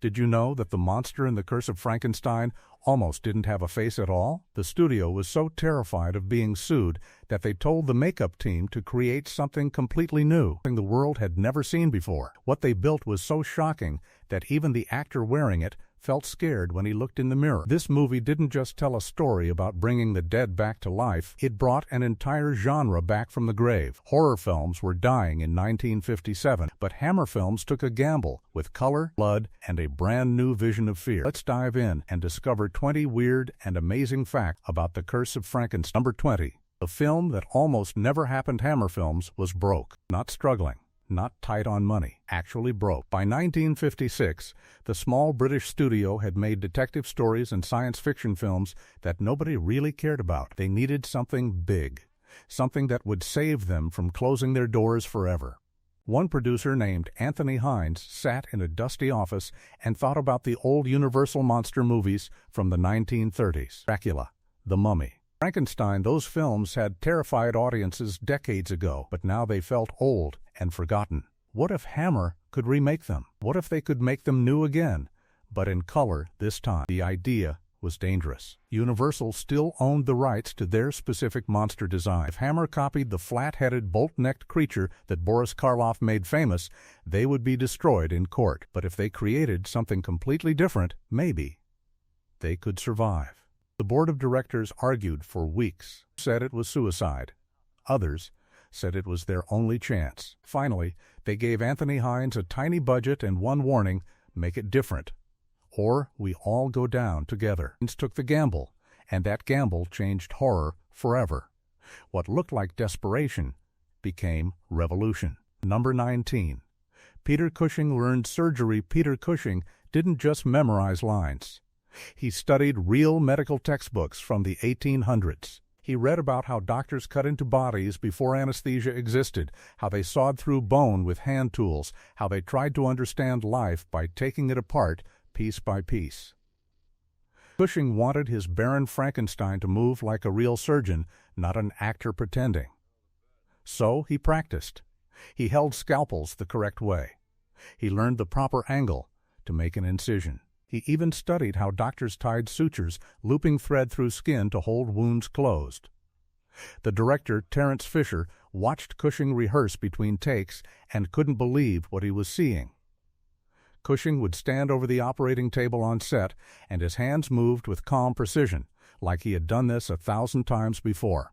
Did you know that the monster in The Curse of Frankenstein almost didn't have a face at all? The studio was so terrified of being sued that they told the makeup team to create something completely new, something the world had never seen before. What they built was so shocking that even the actor wearing it felt scared when he looked in the mirror. This movie didn't just tell a story about bringing the dead back to life, it brought an entire genre back from the grave. Horror films were dying in 1957, but Hammer films took a gamble with color, blood, and a brand new vision of fear. Let's dive in and discover 20 weird and amazing facts about The Curse of Frankenstein. Number 20. The film that almost never happened. Hammer films was broke, not struggling, not tight on money, actually broke. By 1956, the small British studio had made detective stories and science fiction films that nobody really cared about. They needed something big, something that would save them from closing their doors forever. One producer named Anthony Hines sat in a dusty office and thought about the old Universal monster movies from the 1930s. Dracula, The Mummy, Frankenstein. Those films had terrified audiences decades ago, but now they felt old and forgotten. What if Hammer could remake them? What if they could make them new again, but in color this time? The idea was dangerous. Universal still owned the rights to their specific monster design. If Hammer copied the flat-headed, bolt-necked creature that Boris Karloff made famous, they would be destroyed in court. But if they created something completely different, maybe they could survive. The board of directors argued for weeks, said it was suicide. Others said it was their only chance. Finally, they gave Anthony Hines a tiny budget and one warning: make it different, or we all go down together. Hines took the gamble, and that gamble changed horror forever. What looked like desperation became revolution. Number 19. Peter Cushing learned surgery. Peter Cushing didn't just memorize lines. He studied real medical textbooks from the 1800s. He read about how doctors cut into bodies before anesthesia existed, how they sawed through bone with hand tools, how they tried to understand life by taking it apart piece by piece. Cushing wanted his Baron Frankenstein to move like a real surgeon, not an actor pretending. So he practiced. He held scalpels the correct way. He learned the proper angle to make an incision. He even studied how doctors tied sutures, looping thread through skin to hold wounds closed. The director, Terence Fisher, watched Cushing rehearse between takes and couldn't believe what he was seeing. Cushing would stand over the operating table on set, and his hands moved with calm precision, like he had done this 1,000 times before.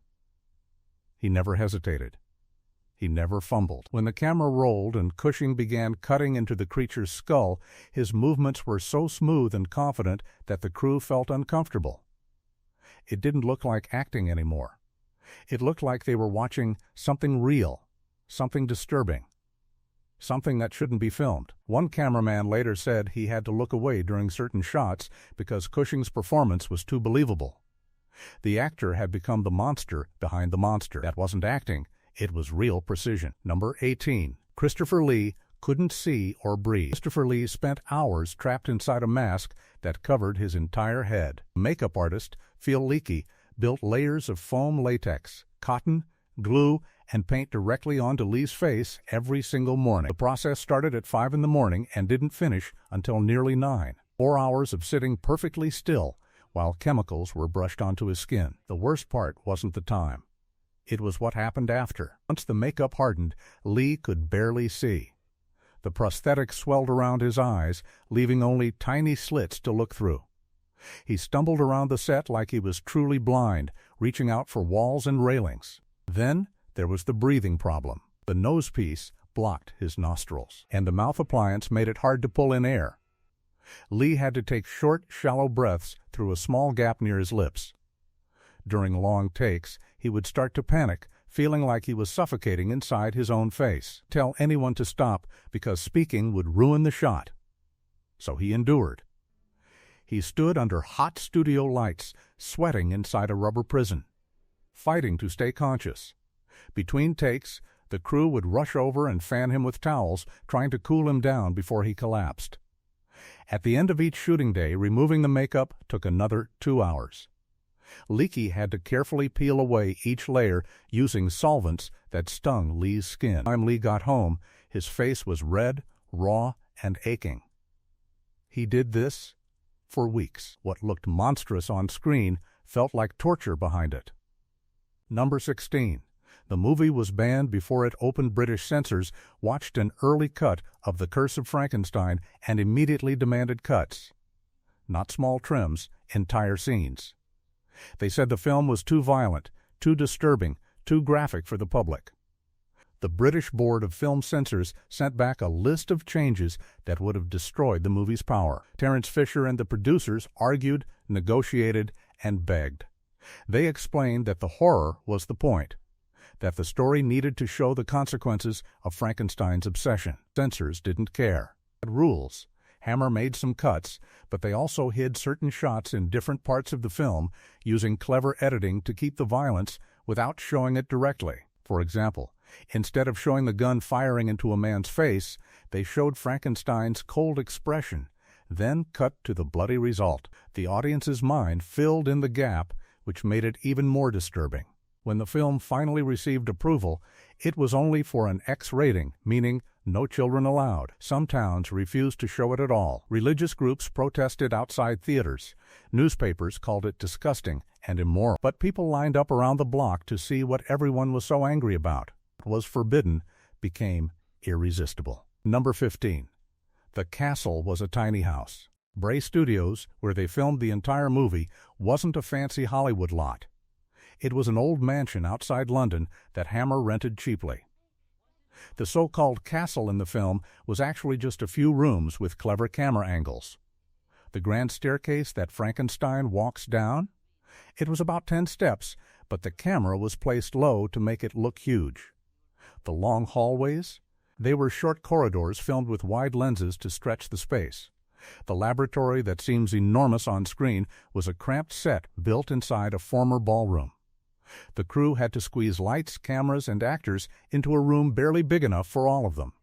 He never hesitated. He never fumbled. When the camera rolled and Cushing began cutting into the creature's skull, his movements were so smooth and confident that the crew felt uncomfortable. It didn't look like acting anymore. It looked like they were watching something real, something disturbing, something that shouldn't be filmed. One cameraman later said he had to look away during certain shots because Cushing's performance was too believable. The actor had become the monster behind the monster. That wasn't acting. It was real precision. Number 18. Christopher Lee couldn't see or breathe. Christopher Lee spent hours trapped inside a mask that covered his entire head. Makeup artist Phil Leakey built layers of foam latex, cotton, glue, and paint directly onto Lee's face every single morning. The process started at 5 in the morning and didn't finish until nearly 9. 4 hours of sitting perfectly still while chemicals were brushed onto his skin. The worst part wasn't the time. It was what happened after. Once the makeup hardened, Lee could barely see. The prosthetic swelled around his eyes, leaving only tiny slits to look through. He stumbled around the set like he was truly blind, reaching out for walls and railings. Then there was the breathing problem. The nose piece blocked his nostrils, and the mouth appliance made it hard to pull in air. Lee had to take short, shallow breaths through a small gap near his lips. During long takes, he would start to panic, feeling like he was suffocating inside his own face. Tell anyone to stop because speaking would ruin the shot. So he endured. He stood under hot studio lights, sweating inside a rubber prison, fighting to stay conscious. Between takes, the crew would rush over and fan him with towels, trying to cool him down before he collapsed. At the end of each shooting day, removing the makeup took another 2 hours. Leakey had to carefully peel away each layer using solvents that stung Lee's skin. By the time Lee got home, his face was red, raw, and aching. He did this for weeks. What looked monstrous on screen felt like torture behind it. Number 16. The movie was banned before it opened. British censors watched an early cut of The Curse of Frankenstein and immediately demanded cuts. Not small trims, entire scenes. They said the film was too violent, too disturbing, too graphic for the public. The British Board of Film Censors sent back a list of changes that would have destroyed the movie's power. Terence Fisher and the producers argued, negotiated, and begged. They explained that the horror was the point, that the story needed to show the consequences of Frankenstein's obsession. Censors didn't care. Rules. Hammer made some cuts, but they also hid certain shots in different parts of the film, using clever editing to keep the violence without showing it directly. For example, instead of showing the gun firing into a man's face, they showed Frankenstein's cold expression, then cut to the bloody result. The audience's mind filled in the gap, which made it even more disturbing. When the film finally received approval, it was only for an X rating, meaning no children allowed. Some towns refused to show it at all. Religious groups protested outside theaters. Newspapers called it disgusting and immoral. But people lined up around the block to see what everyone was so angry about. What was forbidden became irresistible. Number 15. The Castle was a tiny house. Bray Studios, where they filmed the entire movie, wasn't a fancy Hollywood lot. It was an old mansion outside London that Hammer rented cheaply. The so-called castle in the film was actually just a few rooms with clever camera angles. The grand staircase that Frankenstein walks down? It was about 10 steps, but the camera was placed low to make it look huge. The long hallways? They were short corridors filmed with wide lenses to stretch the space. The laboratory that seems enormous on screen was a cramped set built inside a former ballroom. The crew had to squeeze lights, cameras, and actors into a room barely big enough for all of them.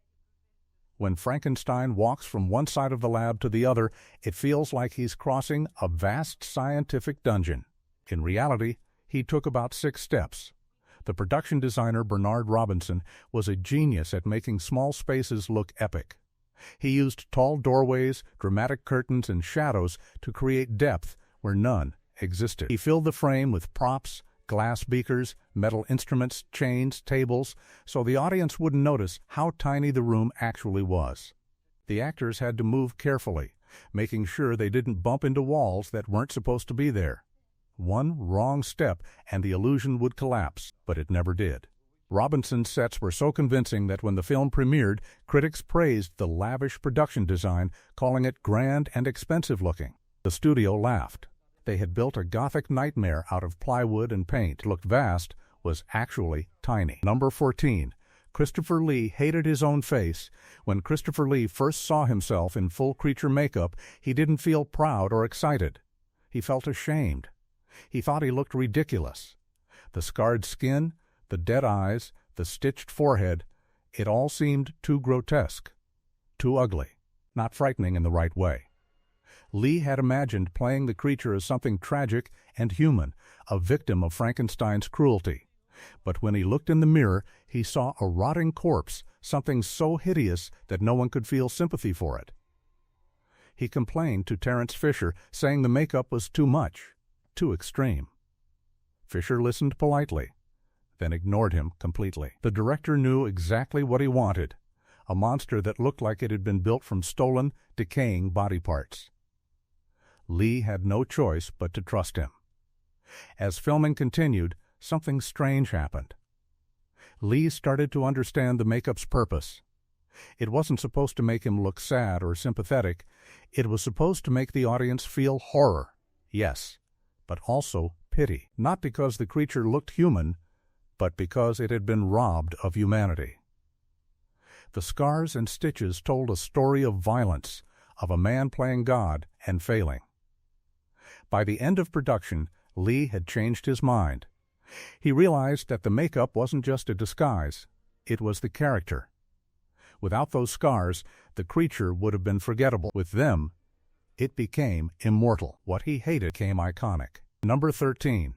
When Frankenstein walks from one side of the lab to the other, it feels like he's crossing a vast scientific dungeon. In reality, he took about 6 steps. The production designer Bernard Robinson was a genius at making small spaces look epic. He used tall doorways, dramatic curtains, and shadows to create depth where none existed. He filled the frame with props, glass beakers, metal instruments, chains, tables, so the audience wouldn't notice how tiny the room actually was. The actors had to move carefully, making sure they didn't bump into walls that weren't supposed to be there. One wrong step and the illusion would collapse, but it never did. Robinson's sets were so convincing that when the film premiered, critics praised the lavish production design, calling it grand and expensive looking. The studio laughed. They had built a Gothic nightmare out of plywood and paint. It looked vast, was actually tiny. Number 14. Christopher Lee hated his own face. When Christopher Lee first saw himself in full creature makeup, he didn't feel proud or excited. He felt ashamed. He thought he looked ridiculous. The scarred skin, the dead eyes, the stitched forehead, it all seemed too grotesque, too ugly, not frightening in the right way. Lee had imagined playing the creature as something tragic and human, a victim of Frankenstein's cruelty. But when he looked in the mirror, he saw a rotting corpse, something so hideous that no one could feel sympathy for it. He complained to Terence Fisher, saying the makeup was too much, too extreme. Fisher listened politely, then ignored him completely. The director knew exactly what he wanted, a monster that looked like it had been built from stolen, decaying body parts. Lee had no choice but to trust him. As filming continued, something strange happened. Lee started to understand the makeup's purpose. It wasn't supposed to make him look sad or sympathetic. It was supposed to make the audience feel horror, yes, but also pity. Not because the creature looked human, but because it had been robbed of humanity. The scars and stitches told a story of violence, of a man playing God and failing. By the end of production, Lee had changed his mind. He realized that the makeup wasn't just a disguise, it was the character. Without those scars, the creature would have been forgettable. With them, it became immortal. What he hated became iconic. Number 13.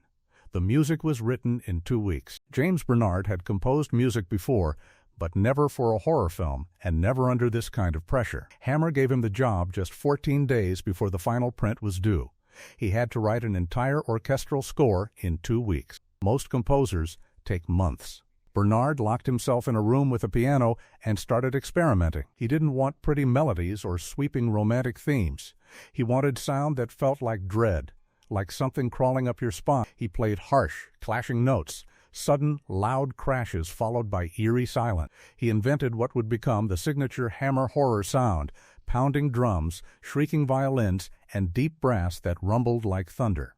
The music was written in 2 weeks. James Bernard had composed music before, but never for a horror film, and never under this kind of pressure. Hammer gave him the job just 14 days before the final print was due. He had to write an entire orchestral score in 2 weeks. Most composers take months. Bernard locked himself in a room with a piano and started experimenting. He didn't want pretty melodies or sweeping romantic themes. He wanted sound that felt like dread, like something crawling up your spine. He played harsh, clashing notes, sudden, loud crashes followed by eerie silence. He invented what would become the signature Hammer horror sound, pounding drums, shrieking violins, and deep brass that rumbled like thunder.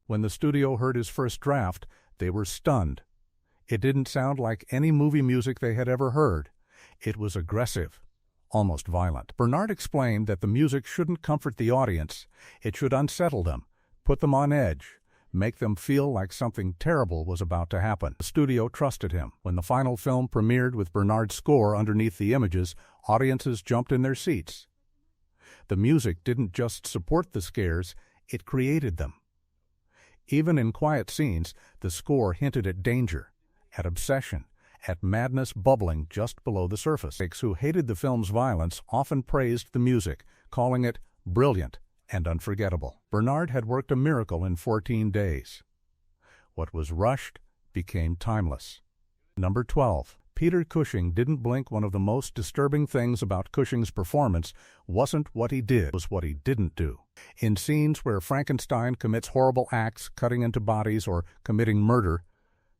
When the studio heard his first draft, they were stunned. It didn't sound like any movie music they had ever heard. It was aggressive, almost violent. Bernard explained that the music shouldn't comfort the audience. It should unsettle them, put them on edge, make them feel like something terrible was about to happen. The studio trusted him. When the final film premiered with Bernard's score underneath the images, audiences jumped in their seats. The music didn't just support the scares, it created them. Even in quiet scenes, the score hinted at danger, at obsession, at madness bubbling just below the surface. Critics who hated the film's violence often praised the music, calling it brilliant and unforgettable. Bernard had worked a miracle in 14 days. What was rushed became timeless. Number 12. Peter Cushing didn't blink. One of the most disturbing things about Cushing's performance wasn't what he did, it was what he didn't do. In scenes where Frankenstein commits horrible acts, cutting into bodies or committing murder,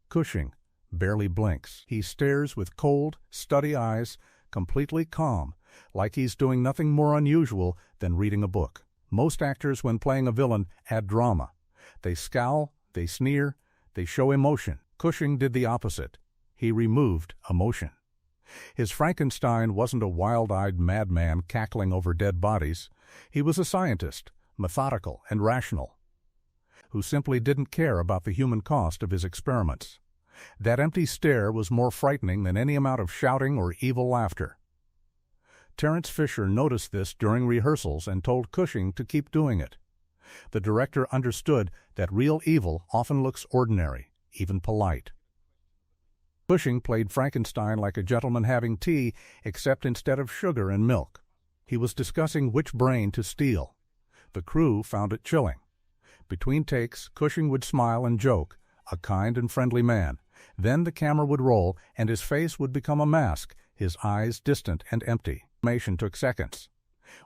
Cushing barely blinks. He stares with cold, steady eyes, completely calm, like he's doing nothing more unusual than reading a book. Most actors, when playing a villain, add drama. They scowl, they sneer, they show emotion. Cushing did the opposite. He removed emotion. His Frankenstein wasn't a wild-eyed madman cackling over dead bodies. He was a scientist, methodical and rational, who simply didn't care about the human cost of his experiments. That empty stare was more frightening than any amount of shouting or evil laughter. Terence Fisher noticed this during rehearsals and told Cushing to keep doing it. The director understood that real evil often looks ordinary, even polite. Cushing played Frankenstein like a gentleman having tea, except instead of sugar and milk. He was discussing which brain to steal. The crew found it chilling. Between takes, Cushing would smile and joke, a kind and friendly man. Then the camera would roll, and his face would become a mask, his eyes distant and empty. Animation took seconds.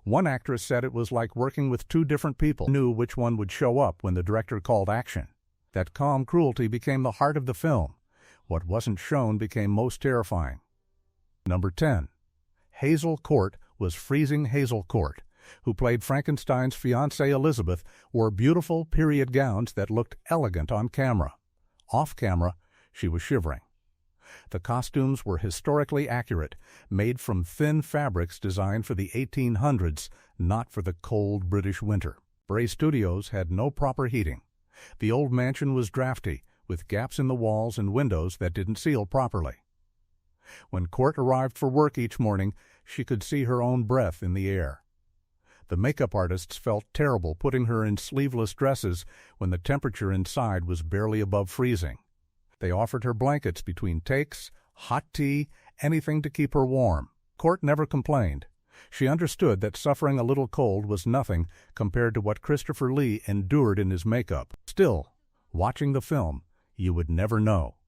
One actress said it was like working with two different people, knew which one would show up when the director called action. That calm cruelty became the heart of the film. What wasn't shown became most terrifying. Number 10. Hazel Court was freezing. Hazel Court, who played Frankenstein's fiancée Elizabeth, wore beautiful period gowns that looked elegant on camera. Off camera, she was shivering. The costumes were historically accurate, made from thin fabrics designed for the 1800s, not for the cold British winter. Bray Studios had no proper heating. The old mansion was drafty, with gaps in the walls and windows that didn't seal properly. When Court arrived for work each morning, she could see her own breath in the air. The makeup artists felt terrible putting her in sleeveless dresses when the temperature inside was barely above freezing. They offered her blankets between takes, hot tea, anything to keep her warm. Court never complained. She understood that suffering a little cold was nothing compared to what Christopher Lee endured in his makeup. Still, watching the film, you would never know.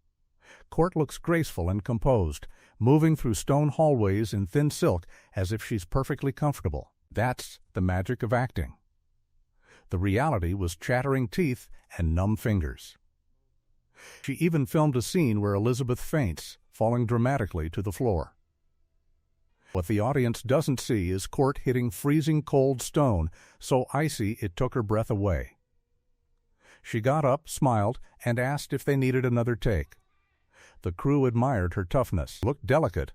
Court looks graceful and composed, moving through stone hallways in thin silk as if she's perfectly comfortable. That's the magic of acting. The reality was chattering teeth and numb fingers. She even filmed a scene where Elizabeth faints, falling dramatically to the floor. What the audience doesn't see is Court hitting freezing cold stone, so icy it took her breath away. She got up, smiled, and asked if they needed another take. The crew admired her toughness. Looked delicate,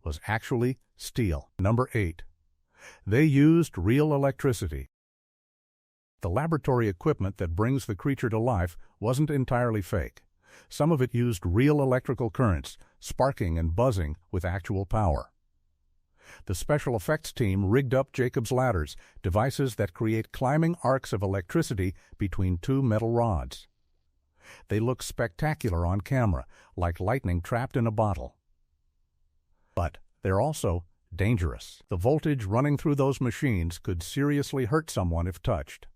was actually steel. Number 8. They used real electricity. The laboratory equipment that brings the creature to life wasn't entirely fake. Some of it used real electrical currents, sparking and buzzing with actual power. The special effects team rigged up Jacob's ladders, devices that create climbing arcs of electricity between two metal rods. They look spectacular on camera, like lightning trapped in a bottle. But they're also dangerous. The voltage running through those machines could seriously hurt someone if touched.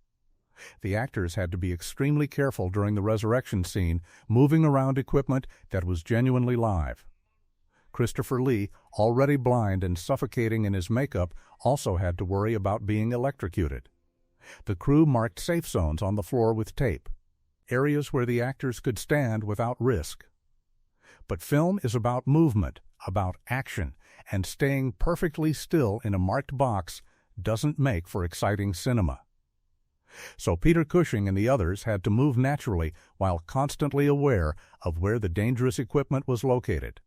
The actors had to be extremely careful during the resurrection scene, moving around equipment that was genuinely live. Christopher Lee, already blind and suffocating in his makeup, also had to worry about being electrocuted. The crew marked safe zones on the floor with tape, areas where the actors could stand without risk. But film is about movement, about action, and staying perfectly still in a marked box doesn't make for exciting cinema. So Peter Cushing and the others had to move naturally while constantly aware of where the dangerous equipment was located.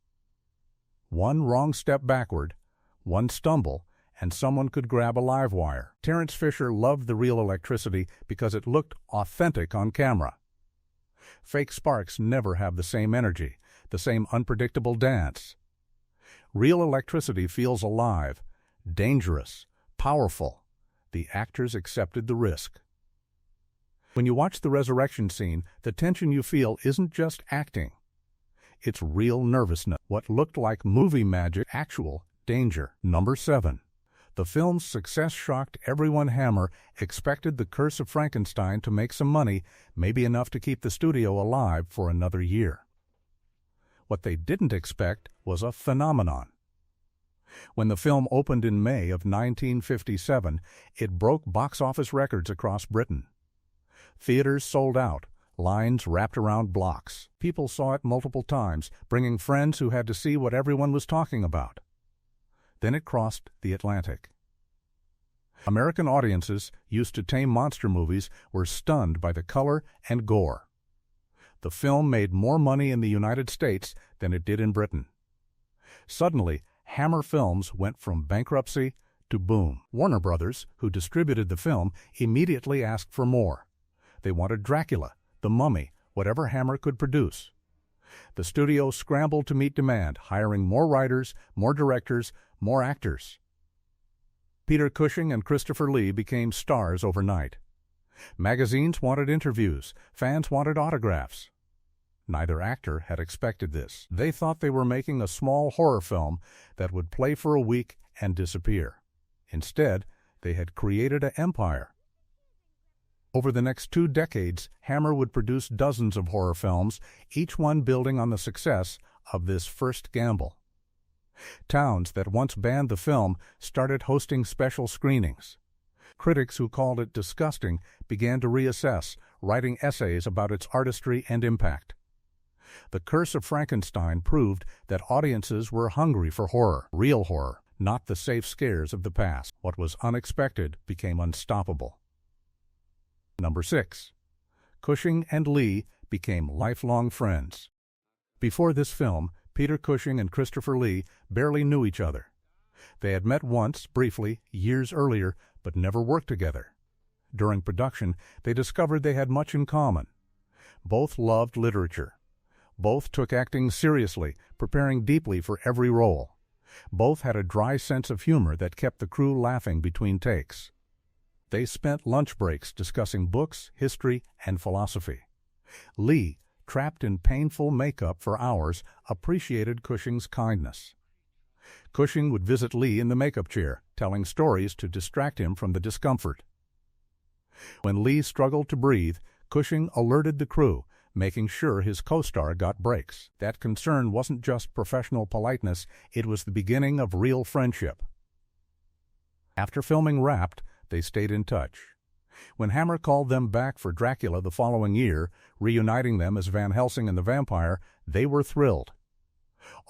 One wrong step backward, one stumble, and someone could grab a live wire. Terence Fisher loved the real electricity because it looked authentic on camera. Fake sparks never have the same energy, the same unpredictable dance. Real electricity feels alive, dangerous, powerful. The actors accepted the risk. When you watch the resurrection scene, the tension you feel isn't just acting. It's real nervousness. What looked like movie magic, actual danger. Number 7. The film's success shocked everyone. Hammer expected The Curse of Frankenstein to make some money, maybe enough to keep the studio alive for another year. What they didn't expect was a phenomenon. When the film opened in May of 1957, it broke box office records across Britain. Theaters sold out, lines wrapped around blocks. People saw it multiple times, bringing friends who had to see what everyone was talking about. Then it crossed the Atlantic. American audiences, used to tame monster movies, were stunned by the color and gore. The film made more money in the United States than it did in Britain. Suddenly, Hammer Films went from bankruptcy to boom. Warner Brothers, who distributed the film, immediately asked for more. They wanted Dracula, The Mummy, whatever Hammer could produce. The studio scrambled to meet demand, hiring more writers, more directors, more actors. Peter Cushing and Christopher Lee became stars overnight. Magazines wanted interviews, fans wanted autographs. Neither actor had expected this. They thought they were making a small horror film that would play for a week and disappear. Instead, they had created an empire. Over the next 2 decades, Hammer would produce dozens of horror films, each one building on the success of this first gamble. Towns that once banned the film started hosting special screenings. Critics who called it disgusting began to reassess, writing essays about its artistry and impact. The Curse of Frankenstein proved that audiences were hungry for horror, real horror, not the safe scares of the past. What was unexpected became unstoppable. Number 6. Cushing and Lee became lifelong friends. Before this film, Peter Cushing and Christopher Lee barely knew each other. They had met once, briefly, years earlier, but never worked together. During production, they discovered they had much in common. Both loved literature. Both took acting seriously, preparing deeply for every role. Both had a dry sense of humor that kept the crew laughing between takes. They spent lunch breaks discussing books, history, and philosophy. Lee, trapped in painful makeup for hours, appreciated Cushing's kindness. Cushing would visit Lee in the makeup chair, telling stories to distract him from the discomfort. When Lee struggled to breathe, Cushing alerted the crew, making sure his co-star got breaks. That concern wasn't just professional politeness, it was the beginning of real friendship. After filming wrapped, they stayed in touch. When Hammer called them back for Dracula the following year, reuniting them as Van Helsing and the Vampire, they were thrilled.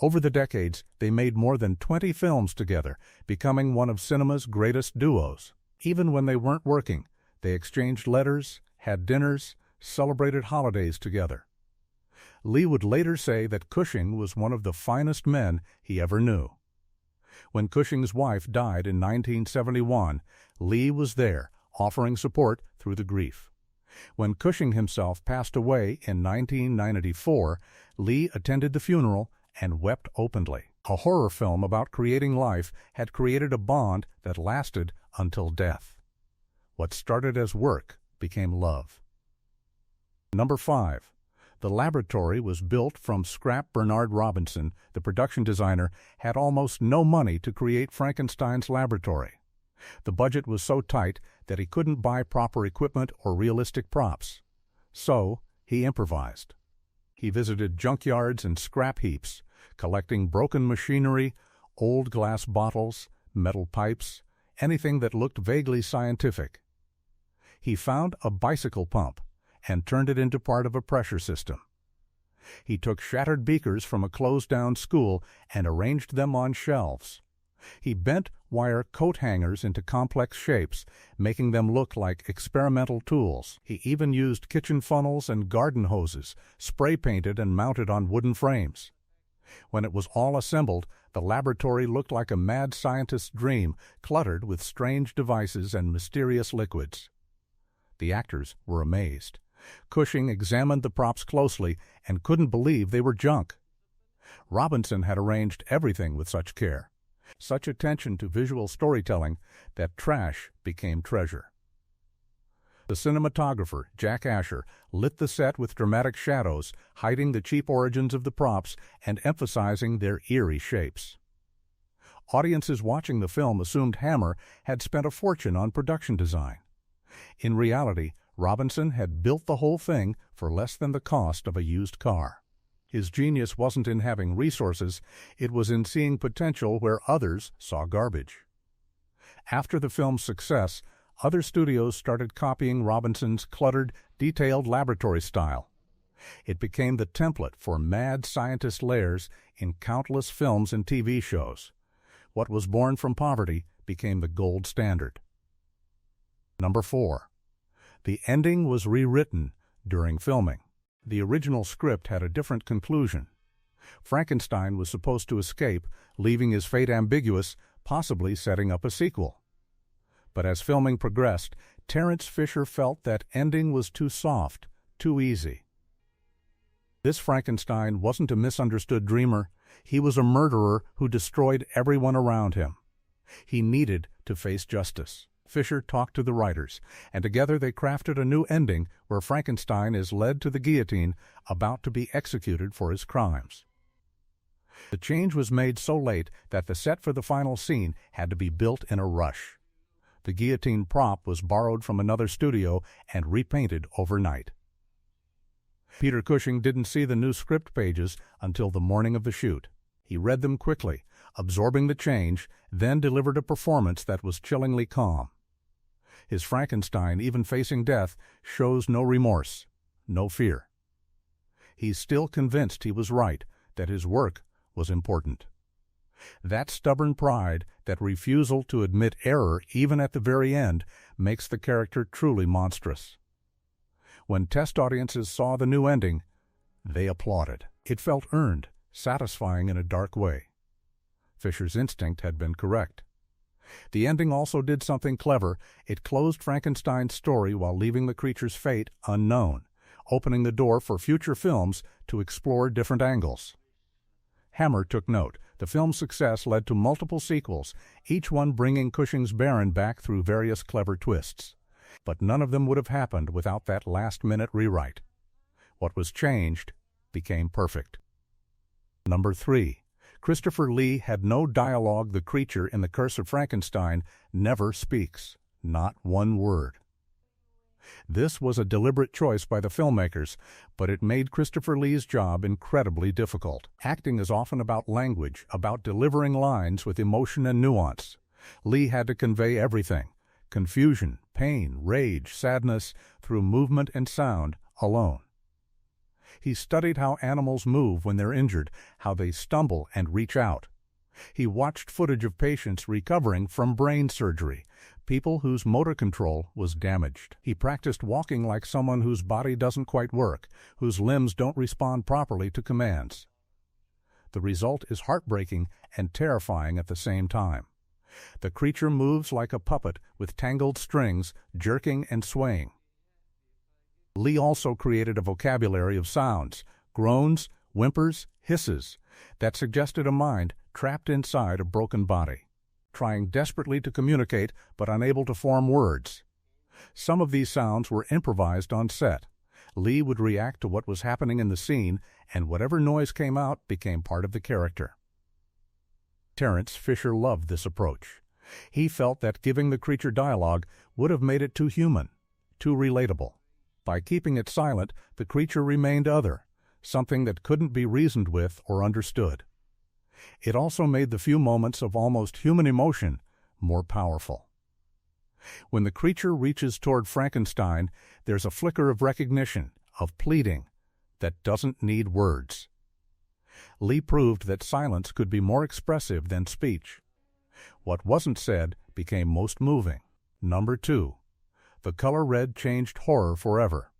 Over the decades, they made more than 20 films together, becoming one of cinema's greatest duos. Even when they weren't working, they exchanged letters, had dinners, celebrated holidays together. Lee would later say that Cushing was one of the finest men he ever knew. When Cushing's wife died in 1971, Lee was there, offering support through the grief. When Cushing himself passed away in 1994, Lee attended the funeral and wept openly. A horror film about creating life had created a bond that lasted until death. What started as work became love. Number 5. The laboratory was built from scrap. Bernard Robinson, the production designer, had almost no money to create Frankenstein's laboratory. The budget was so tight that he couldn't buy proper equipment or realistic props. So, he improvised. He visited junkyards and scrap heaps, collecting broken machinery, old glass bottles, metal pipes, anything that looked vaguely scientific. He found a bicycle pump and turned it into part of a pressure system. He took shattered beakers from a closed-down school and arranged them on shelves. He bent wire coat hangers into complex shapes, making them look like experimental tools. He even used kitchen funnels and garden hoses, spray-painted and mounted on wooden frames. When it was all assembled, the laboratory looked like a mad scientist's dream, cluttered with strange devices and mysterious liquids. The actors were amazed. Cushing examined the props closely and couldn't believe they were junk. Robinson had arranged everything with such care, such attention to visual storytelling, that trash became treasure. The cinematographer, Jack Asher, lit the set with dramatic shadows, hiding the cheap origins of the props and emphasizing their eerie shapes. Audiences watching the film assumed Hammer had spent a fortune on production design. In reality, Robinson had built the whole thing for less than the cost of a used car. His genius wasn't in having resources, it was in seeing potential where others saw garbage. After the film's success, other studios started copying Robinson's cluttered, detailed laboratory style. It became the template for mad scientist layers in countless films and TV shows. What was born from poverty became the gold standard. Number 4. The ending was rewritten during filming. The original script had a different conclusion. Frankenstein was supposed to escape, leaving his fate ambiguous, possibly setting up a sequel. But as filming progressed, Terence Fisher felt that ending was too soft, too easy. This Frankenstein wasn't a misunderstood dreamer. He was a murderer who destroyed everyone around him. He needed to face justice. Fisher talked to the writers, and together they crafted a new ending where Frankenstein is led to the guillotine, about to be executed for his crimes. The change was made so late that the set for the final scene had to be built in a rush. The guillotine prop was borrowed from another studio and repainted overnight. Peter Cushing didn't see the new script pages until the morning of the shoot. He read them quickly, absorbing the change, then delivered a performance that was chillingly calm. His Frankenstein, even facing death, shows no remorse, no fear. He's still convinced he was right, that his work was important. That stubborn pride, that refusal to admit error even at the very end, makes the character truly monstrous. When test audiences saw the new ending, they applauded. It felt earned, satisfying in a dark way. Fisher's instinct had been correct. The ending also did something clever. It closed Frankenstein's story while leaving the creature's fate unknown, opening the door for future films to explore different angles. Hammer took note. The film's success led to multiple sequels, each one bringing Cushing's Baron back through various clever twists. But none of them would have happened without that last-minute rewrite. What was changed became perfect. Number 3. Christopher Lee had no dialogue. The creature in The Curse of Frankenstein never speaks, not one word. This was a deliberate choice by the filmmakers, but it made Christopher Lee's job incredibly difficult. Acting is often about language, about delivering lines with emotion and nuance. Lee had to convey everything: confusion, pain, rage, sadness, through movement and sound alone. He studied how animals move when they're injured, how they stumble and reach out. He watched footage of patients recovering from brain surgery, people whose motor control was damaged. He practiced walking like someone whose body doesn't quite work, whose limbs don't respond properly to commands. The result is heartbreaking and terrifying at the same time. The creature moves like a puppet with tangled strings, jerking and swaying. Lee also created a vocabulary of sounds, groans, whimpers, hisses, that suggested a mind trapped inside a broken body, trying desperately to communicate but unable to form words. Some of these sounds were improvised on set. Lee would react to what was happening in the scene, and whatever noise came out became part of the character. Terence Fisher loved this approach. He felt that giving the creature dialogue would have made it too human, too relatable. By keeping it silent, the creature remained other, something that couldn't be reasoned with or understood. It also made the few moments of almost human emotion more powerful. When the creature reaches toward Frankenstein, there's a flicker of recognition, of pleading, that doesn't need words. Lee proved that silence could be more expressive than speech. What wasn't said became most moving. Number 2. The color red changed horror forever.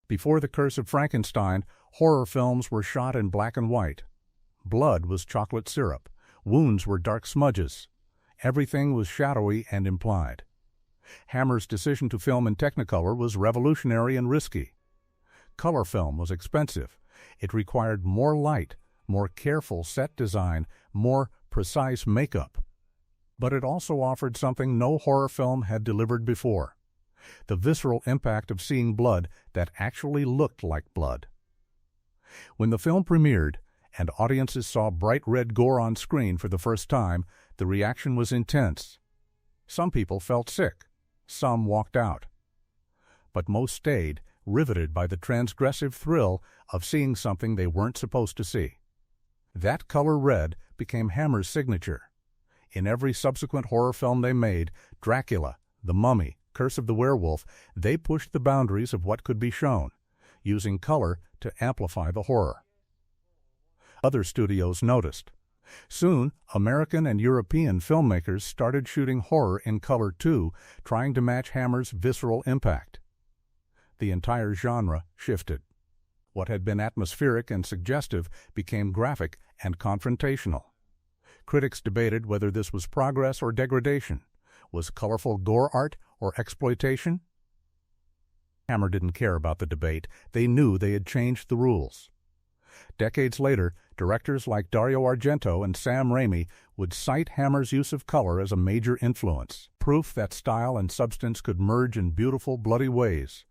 Before The Curse of Frankenstein, horror films were shot in black and white. Blood was chocolate syrup. Wounds were dark smudges. Everything was shadowy and implied. Hammer's decision to film in Technicolor was revolutionary and risky. Color film was expensive. It required more light, more careful set design, more precise makeup. But it also offered something no horror film had delivered before: the visceral impact of seeing blood that actually looked like blood. When the film premiered, and audiences saw bright red gore on screen for the first time, the reaction was intense. Some people felt sick. Some walked out. But most stayed, riveted by the transgressive thrill of seeing something they weren't supposed to see. That color red became Hammer's signature. In every subsequent horror film they made, Dracula, The Mummy, Curse of the Werewolf, they pushed the boundaries of what could be shown, using color to amplify the horror. Other studios noticed. Soon, American and European filmmakers started shooting horror in color too, trying to match Hammer's visceral impact. The entire genre shifted. What had been atmospheric and suggestive became graphic and confrontational. Critics debated whether this was progress or degradation. Was colorful gore art or exploitation? Hammer didn't care about the debate. They knew they had changed the rules. Decades later, directors like Dario Argento and Sam Raimi would cite Hammer's use of color as a major influence, proof that style and substance could merge in beautiful, bloody ways.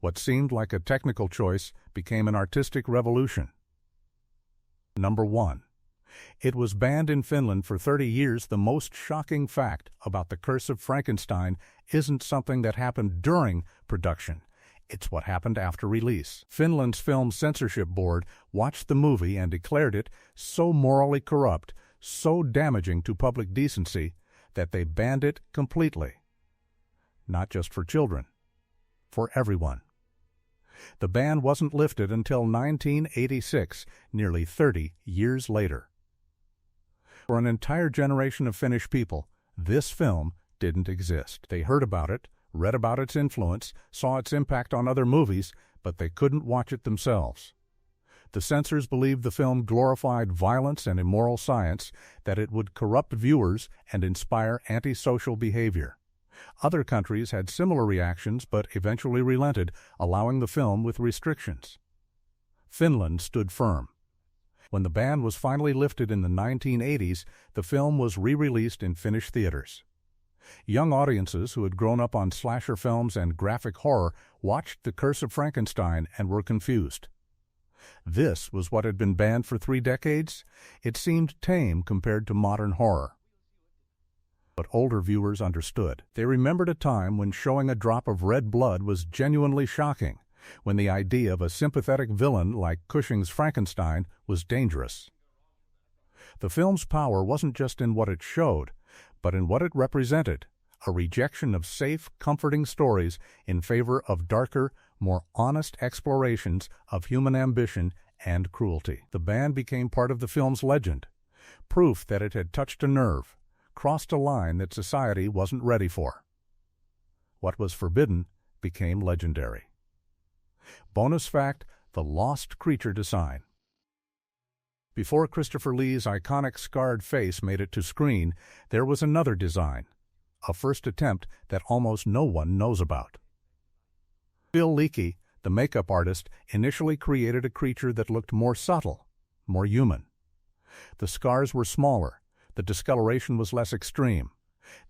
What seemed like a technical choice became an artistic revolution. Number 1. It was banned in Finland for 30 years. The most shocking fact about The Curse of Frankenstein isn't something that happened during production. It's what happened after release. Finland's film censorship board watched the movie and declared it so morally corrupt, so damaging to public decency, that they banned it completely. Not just for children, for everyone. The ban wasn't lifted until 1986, nearly 30 years later. For an entire generation of Finnish people, this film didn't exist. They heard about it, read about its influence, saw its impact on other movies, but they couldn't watch it themselves. The censors believed the film glorified violence and immoral science, that it would corrupt viewers and inspire antisocial behavior. Other countries had similar reactions but eventually relented, allowing the film with restrictions. Finland stood firm. When the ban was finally lifted in the 1980s, the film was re-released in Finnish theaters. Young audiences who had grown up on slasher films and graphic horror watched The Curse of Frankenstein and were confused. This was what had been banned for 3 decades? It seemed tame compared to modern horror. But older viewers understood. They remembered a time when showing a drop of red blood was genuinely shocking, when the idea of a sympathetic villain like Cushing's Frankenstein was dangerous. The film's power wasn't just in what it showed, but in what it represented, a rejection of safe, comforting stories in favor of darker, more honest explorations of human ambition and cruelty. The ban became part of the film's legend, proof that it had touched a nerve, crossed a line that society wasn't ready for. What was forbidden became legendary. Bonus fact: the lost creature design. Before Christopher Lee's iconic scarred face made it to screen, there was another design, a first attempt that almost no one knows about. Bill Leakey, the makeup artist, initially created a creature that looked more subtle, more human. The scars were smaller, the discoloration was less extreme.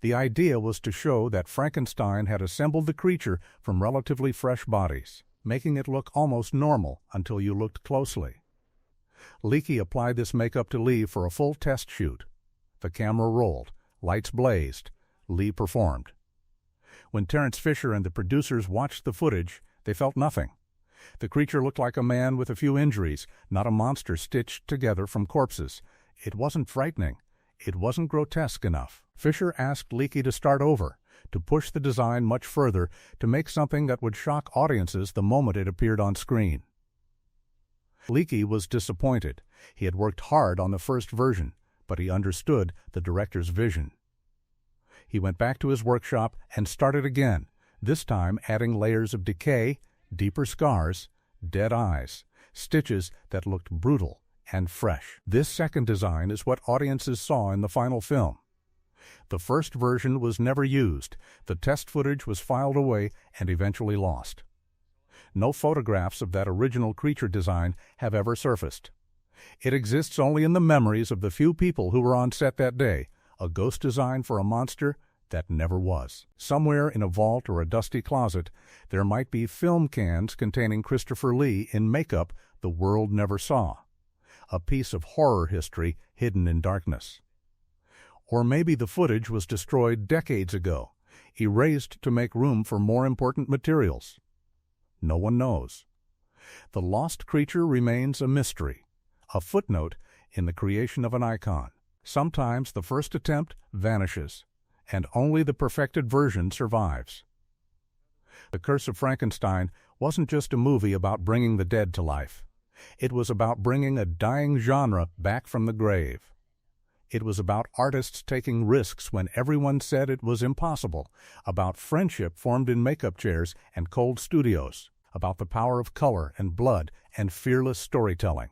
The idea was to show that Frankenstein had assembled the creature from relatively fresh bodies. making it look almost normal until you looked closely. Leakey applied this makeup to Lee for a full test shoot. The camera rolled, lights blazed, Lee performed. When Terence Fisher and the producers watched the footage, they felt nothing. The creature looked like a man with a few injuries, not a monster stitched together from corpses. It wasn't frightening. It wasn't grotesque enough. Fisher asked Leakey to start over, to push the design much further, to make something that would shock audiences the moment it appeared on screen. Leakey was disappointed. He had worked hard on the first version, but he understood the director's vision. He went back to his workshop and started again, this time adding layers of decay, deeper scars, dead eyes, stitches that looked brutal and fresh. This second design is what audiences saw in the final film. The first version was never used. The test footage was filed away and eventually lost. No photographs of that original creature design have ever surfaced. It exists only in the memories of the few people who were on set that day, a ghost design for a monster that never was. Somewhere in a vault or a dusty closet, there might be film cans containing Christopher Lee in makeup the world never saw, a piece of horror history hidden in darkness. Or maybe the footage was destroyed decades ago, erased to make room for more important materials. No one knows. The lost creature remains a mystery, a footnote in the creation of an icon. Sometimes the first attempt vanishes, and only the perfected version survives. The Curse of Frankenstein wasn't just a movie about bringing the dead to life. It was about bringing a dying genre back from the grave. It was about artists taking risks when everyone said it was impossible, about friendship formed in makeup chairs and cold studios, about the power of color and blood and fearless storytelling.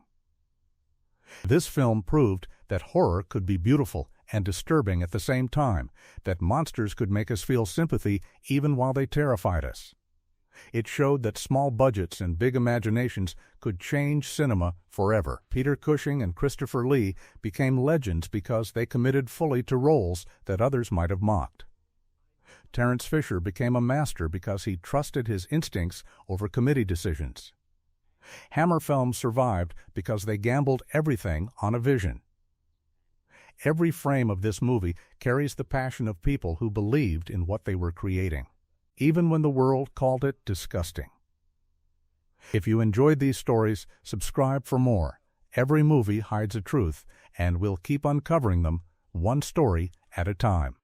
This film proved that horror could be beautiful and disturbing at the same time, that monsters could make us feel sympathy even while they terrified us. It showed that small budgets and big imaginations could change cinema forever. Peter Cushing and Christopher Lee became legends because they committed fully to roles that others might have mocked. Terence Fisher became a master because he trusted his instincts over committee decisions. Hammer films survived because they gambled everything on a vision. Every frame of this movie carries the passion of people who believed in what they were creating, even when the world called it disgusting. If you enjoyed these stories, subscribe for more. Every movie hides a truth, and we'll keep uncovering them, one story at a time.